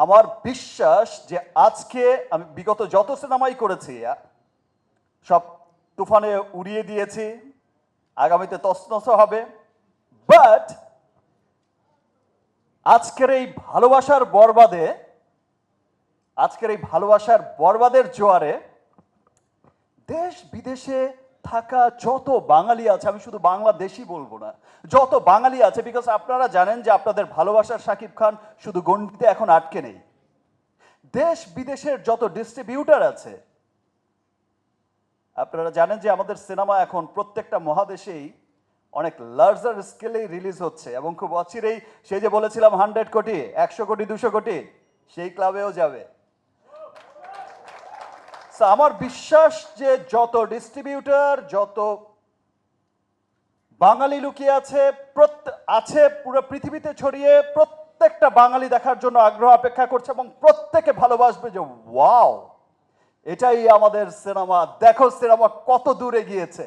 আমার বিশ্বাস যে আজকে আমি বিগত যত সিনেমাই করেছি সব তুফানে উড়িয়ে দিয়েছি, আগামীতে তছনছ হবে। বাট আজকের এই ভালোবাসার বরবাদে, আজকের এই ভালোবাসার বরবাদের জোয়ারে দেশ বিদেশে থাকা যত বাঙালি আছে, আমি শুধু বাংলাদেশি বলবো না, যত বাঙালি আছে, বিকজ আপনারা জানেন যে আপনাদের ভালোবাসার শাকিব খান শুধু গণ্ডিতে এখন আটকে নেই। দেশ বিদেশের যত ডিস্ট্রিবিউটার আছে, আপনারা জানেন যে আমাদের সিনেমা এখন প্রত্যেকটা মহাদেশেই অনেক লার্জার স্কেলেই রিলিজ হচ্ছে এবং খুব অচিরেই, সেই যে বলেছিলাম 100 কোটি, 100 কোটি, 200 কোটি, সেই ক্লাবেও যাবে। আমার বিশ্বাস যে যত ডিস্ট্রিবিউটর, যত বাঙালি লুকিয়ে আছে, আছে পুরো পৃথিবীতে ছড়িয়ে, প্রত্যেকটা বাঙালি দেখার জন্য আগ্রহ অপেক্ষা করছে এবং প্রত্যেকে ভালোবাসবে যে ওয়াও, এটাই আমাদের সিনেমা, দেখো সিনেমা কত দূরে গিয়েছে।